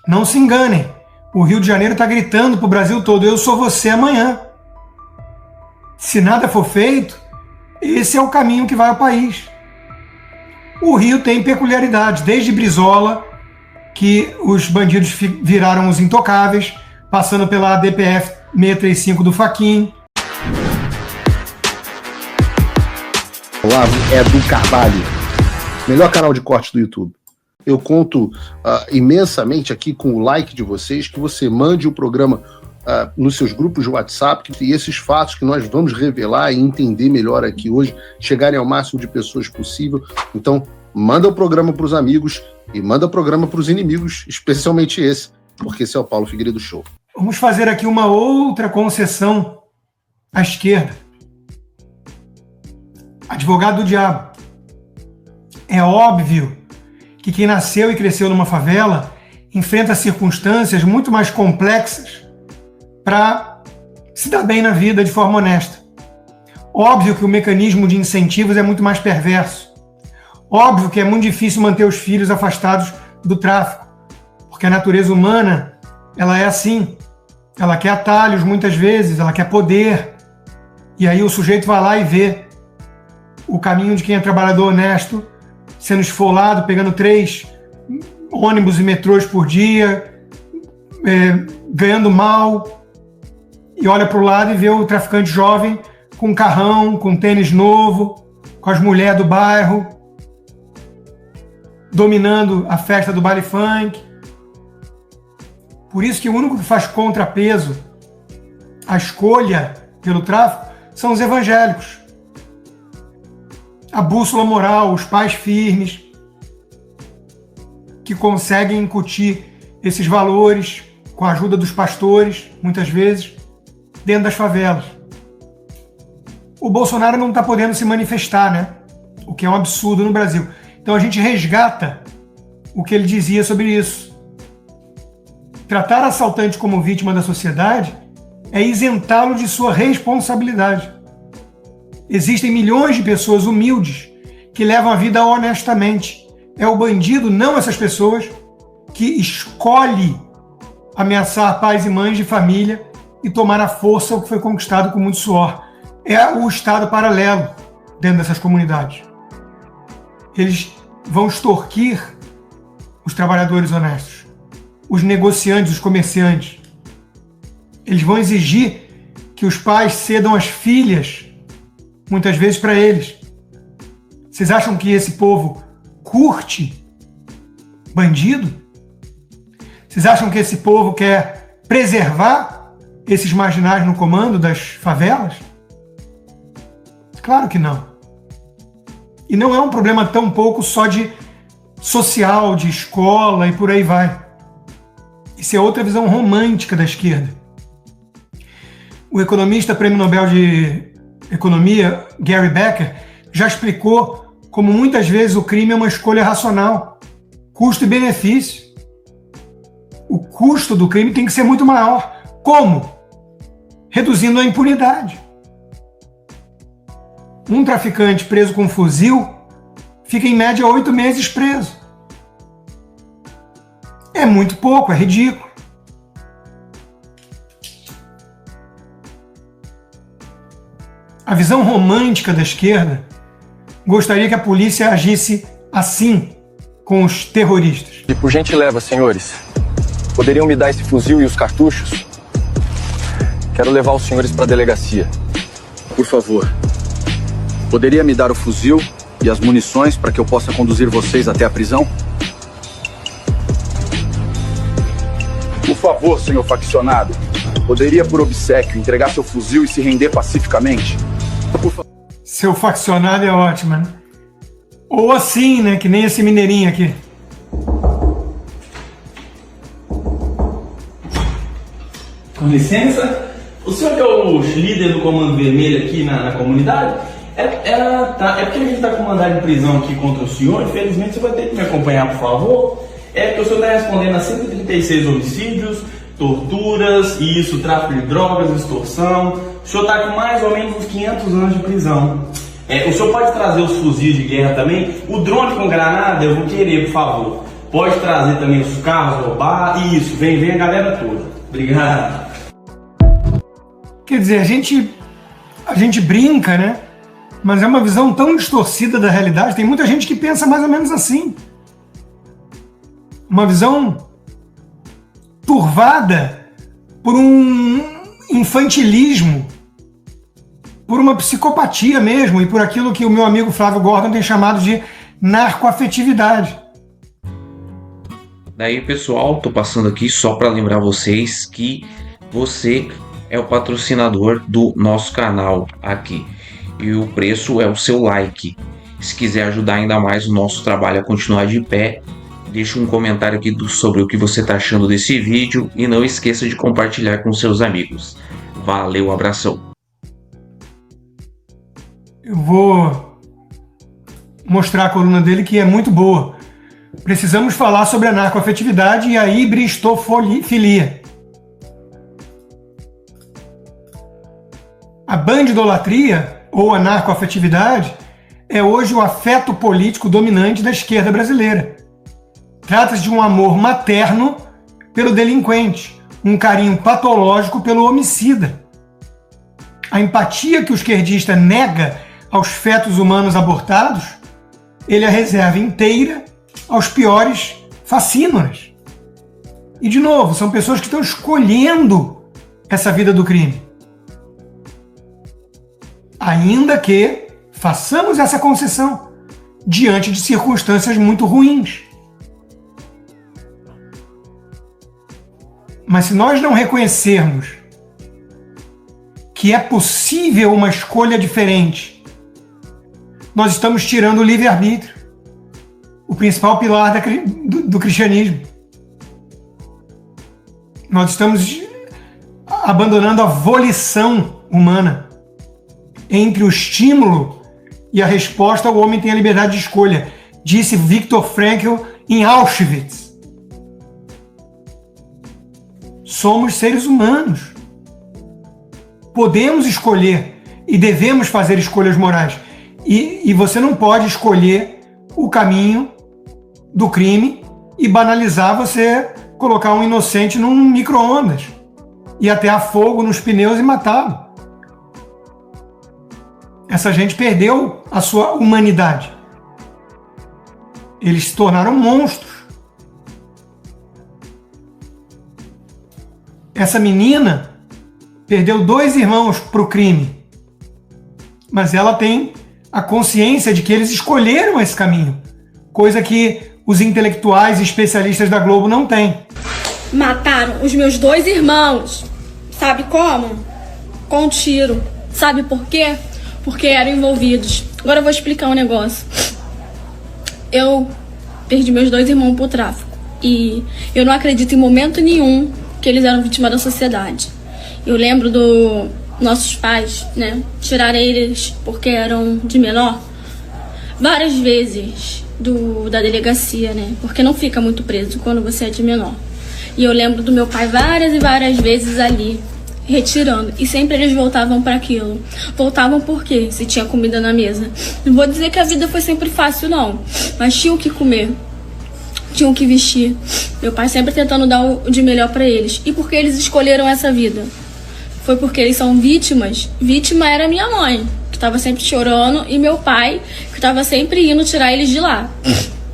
Não se enganem, o Rio de Janeiro está gritando para o Brasil todo: eu sou você amanhã. Se nada for feito, esse é o caminho que vai ao país. O Rio tem peculiaridades, desde Brizola, que os bandidos viraram os intocáveis, passando pela DPF 635 do Fachin. Olavo Edu Carvalho, melhor canal de cortes do YouTube. Eu conto imensamente aqui com o like de vocês, que você mande o programa nos seus grupos de WhatsApp, e esses fatos que nós vamos revelar e entender melhor aqui hoje, chegarem ao máximo de pessoas possível. Então, manda o programa para os amigos e manda o programa para os inimigos, especialmente esse, porque esse é o Paulo Figueiredo Show. Vamos fazer aqui uma outra concessão à esquerda. Advogado do diabo. É óbvio que quem nasceu e cresceu numa favela enfrenta circunstâncias muito mais complexas para se dar bem na vida de forma honesta. Óbvio que o mecanismo de incentivos é muito mais perverso. Óbvio que é muito difícil manter os filhos afastados do tráfico, porque a natureza humana, ela é assim. Ela quer atalhos muitas vezes, ela quer poder. E aí o sujeito vai lá e vê o caminho de quem é trabalhador honesto sendo esfolado, pegando 3 ônibus e metrôs por dia, ganhando mal, e olha para o lado e vê o traficante jovem com um carrão, com um tênis novo, com as mulheres do bairro, dominando a festa do baile funk. Por isso que o único que faz contrapeso à escolha pelo tráfico são os evangélicos. A bússola moral, os pais firmes, que conseguem incutir esses valores com a ajuda dos pastores, muitas vezes, dentro das favelas. O Bolsonaro não está podendo se manifestar, né? O que é um absurdo no Brasil. Então a gente resgata o que ele dizia sobre isso. Tratar assaltante como vítima da sociedade é isentá-lo de sua responsabilidade. Existem milhões de pessoas humildes que levam a vida honestamente. É o bandido, não essas pessoas, que escolhe ameaçar pais e mães de família e tomar à força o que foi conquistado com muito suor. É o Estado paralelo dentro dessas comunidades. Eles vão extorquir os trabalhadores honestos, os negociantes, os comerciantes. Eles vão exigir que os pais cedam as filhas, muitas vezes, para eles. Vocês acham que esse povo curte bandido? Vocês acham que esse povo quer preservar esses marginais no comando das favelas? Claro que não. E não é um problema tão pouco só de social, de escola e por aí vai. Isso é outra visão romântica da esquerda. O economista prêmio Nobel de Economia, Gary Becker, já explicou como muitas vezes o crime é uma escolha racional, custo e benefício. O custo do crime tem que ser muito maior. Como? Reduzindo a impunidade. Um traficante preso com um fuzil fica em média 8 meses preso. É muito pouco, é ridículo. A visão romântica da esquerda gostaria que a polícia agisse assim com os terroristas. E por gentileza, senhores, poderiam me dar esse fuzil e os cartuchos? Quero levar os senhores para a delegacia. Por favor, poderia me dar o fuzil e as munições para que eu possa conduzir vocês até a prisão? Por favor, senhor faccionado, poderia, por obséquio, entregar seu fuzil e se render pacificamente? Seu faccionado é ótimo, né? Ou assim, né? Que nem esse mineirinho aqui. Com licença, o senhor que é o líder do Comando Vermelho aqui na comunidade? É porque a gente está com mandado de prisão aqui contra o senhor. Infelizmente, você vai ter que me acompanhar, por favor. É porque o senhor está respondendo a 136 homicídios, torturas, isso, tráfico de drogas, extorsão. O senhor está com mais ou menos uns 500 anos de prisão. O senhor pode trazer os fuzis de guerra também? O drone com granada eu vou querer, por favor. Pode trazer também os carros roubar. Isso, vem a galera toda. Obrigado. Quer dizer, a gente brinca, né? Mas é uma visão tão distorcida da realidade. Tem muita gente que pensa mais ou menos assim. Uma visão turvada por um infantilismo, por uma psicopatia mesmo e por aquilo que o meu amigo Flávio Gordon tem chamado de narcoafetividade. Daí, pessoal, tô passando aqui só para lembrar vocês que você é o patrocinador do nosso canal aqui. E o preço é o seu like. Se quiser ajudar ainda mais o nosso trabalho a continuar de pé, deixa um comentário aqui sobre o que você está achando desse vídeo e não esqueça de compartilhar com seus amigos. Valeu, abração. Eu vou mostrar a coluna dele, que é muito boa. Precisamos falar sobre a narcoafetividade e a hibristofilia. A bandidolatria, ou a narcoafetividade, é hoje o afeto político dominante da esquerda brasileira. Trata-se de um amor materno pelo delinquente, um carinho patológico pelo homicida. A empatia que o esquerdista nega aos fetos humanos abortados, ele a reserva inteira aos piores facínoras. E, de novo, são pessoas que estão escolhendo essa vida do crime. Ainda que façamos essa concessão diante de circunstâncias muito ruins. Mas se nós não reconhecermos que é possível uma escolha diferente, nós estamos tirando o livre-arbítrio, o principal pilar do cristianismo. Nós estamos abandonando a volição humana. Entre o estímulo e a resposta, o homem tem a liberdade de escolha, disse Viktor Frankl em Auschwitz. Somos seres humanos. Podemos escolher e devemos fazer escolhas morais. E você não pode escolher o caminho do crime e banalizar você colocar um inocente num micro-ondas e atear fogo nos pneus e matá-lo. Essa gente perdeu a sua humanidade. Eles se tornaram monstros. Essa menina perdeu 2 irmãos para o crime, mas ela tem a consciência de que eles escolheram esse caminho, coisa que os intelectuais e especialistas da Globo não têm. Mataram os meus 2 irmãos. Sabe como? Com um tiro. Sabe por quê? Porque eram envolvidos. Agora eu vou explicar um negócio. Eu perdi meus 2 irmãos pro tráfico. E eu não acredito em momento nenhum que eles eram vítimas da sociedade. Eu lembro dos nossos pais, né, tirarem eles porque eram de menor, várias vezes da delegacia, né, porque não fica muito preso quando você é de menor. E eu lembro do meu pai várias e várias vezes ali, retirando, e sempre eles voltavam para aquilo. Voltavam por quê? Se tinha comida na mesa. Não vou dizer que a vida foi sempre fácil, não, mas tinham o que comer, tinham que vestir. Meu pai sempre tentando dar o de melhor para eles. E por que eles escolheram essa vida? Foi porque eles são vítimas. Vítima era minha mãe, que estava sempre chorando, e meu pai, que estava sempre indo tirar eles de lá.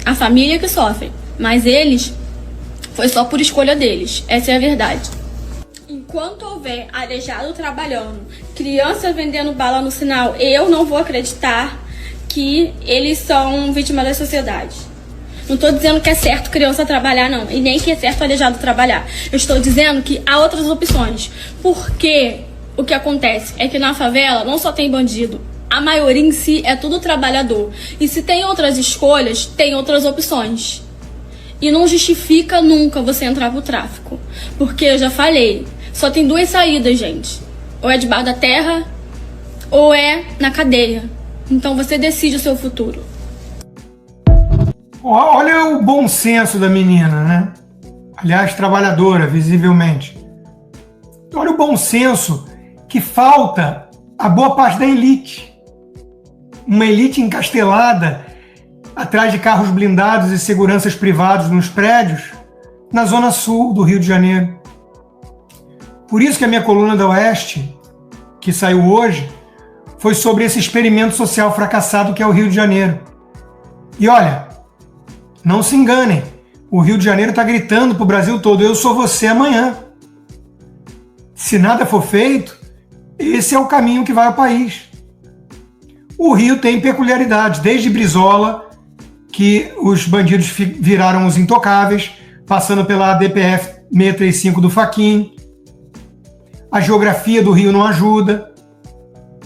A família que sofre, mas eles, foi só por escolha deles. Essa é a verdade. Enquanto houver aleijado trabalhando, criança vendendo bala no sinal, eu não vou acreditar que eles são vítimas da sociedade. Não estou dizendo que é certo criança trabalhar, não. E nem que é certo aleijado trabalhar. Eu estou dizendo que há outras opções. Porque o que acontece é que na favela não só tem bandido. A maioria em si é tudo trabalhador. E se tem outras escolhas, tem outras opções. E não justifica nunca você entrar pro tráfico. Porque eu já falei, só tem 2 saídas, gente. Ou é debaixo da terra, ou é na cadeia. Então você decide o seu futuro. Olha o bom senso da menina, né? Aliás, trabalhadora, visivelmente. Olha o bom senso que falta a boa parte da elite. Uma elite encastelada atrás de carros blindados e seguranças privados nos prédios, na zona sul do Rio de Janeiro. Por isso que a minha coluna da Oeste, que saiu hoje, foi sobre esse experimento social fracassado que é o Rio de Janeiro. E olha, não se enganem, o Rio de Janeiro está gritando para o Brasil todo: eu sou você amanhã. Se nada for feito, esse é o caminho que vai ao país. O Rio tem peculiaridades, desde Brizola, que os bandidos viraram os intocáveis, passando pela DPF 635 do Fachin. A geografia do Rio não ajuda.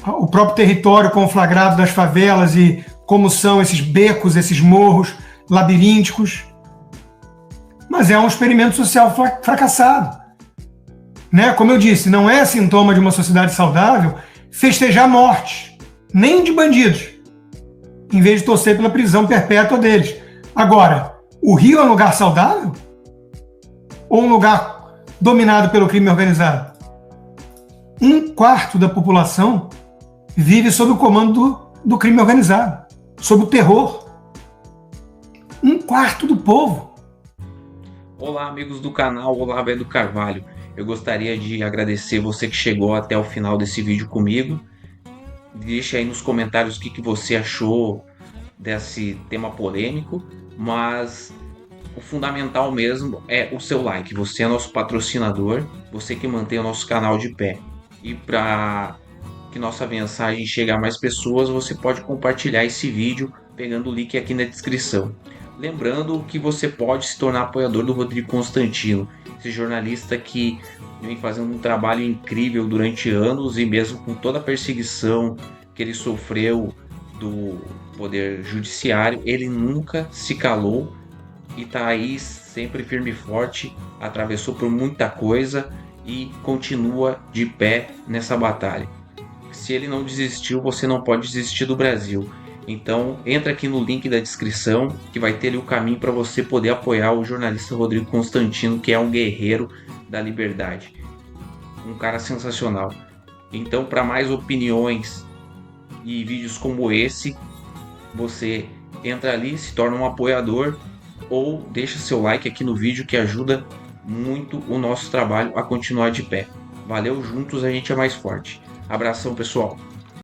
O próprio território conflagrado das favelas e como são esses becos, esses morros labirínticos. Mas é um experimento social fracassado. Né? Como eu disse, não é sintoma de uma sociedade saudável festejar mortes, nem de bandidos, em vez de torcer pela prisão perpétua deles. Agora, o Rio é um lugar saudável? Ou um lugar dominado pelo crime organizado? 1/4 da população vive sob o comando do crime organizado, sob o terror. 1/4 do povo. Olá, amigos do canal, olá, Beto Carvalho. Eu gostaria de agradecer você que chegou até o final desse vídeo comigo. Deixa aí nos comentários o que você achou desse tema polêmico, mas o fundamental mesmo é o seu like. Você é nosso patrocinador, você que mantém o nosso canal de pé. E para que nossa mensagem chegue a mais pessoas, você pode compartilhar esse vídeo pegando o link aqui na descrição. Lembrando que você pode se tornar apoiador do Rodrigo Constantino, esse jornalista que vem fazendo um trabalho incrível durante anos, e mesmo com toda a perseguição que ele sofreu do poder judiciário, ele nunca se calou e está aí sempre firme e forte, atravessou por muita coisa e continua de pé nessa batalha. Se ele não desistiu, você não pode desistir do Brasil. Então entra aqui no link da descrição que vai ter ali o caminho para você poder apoiar o jornalista Rodrigo Constantino, que é um guerreiro da liberdade, um cara sensacional. Então, para mais opiniões e vídeos como esse, você entra ali, se torna um apoiador ou deixa seu like aqui no vídeo, que ajuda muito o nosso trabalho a continuar de pé. Valeu, juntos a gente é mais forte. Abração, pessoal.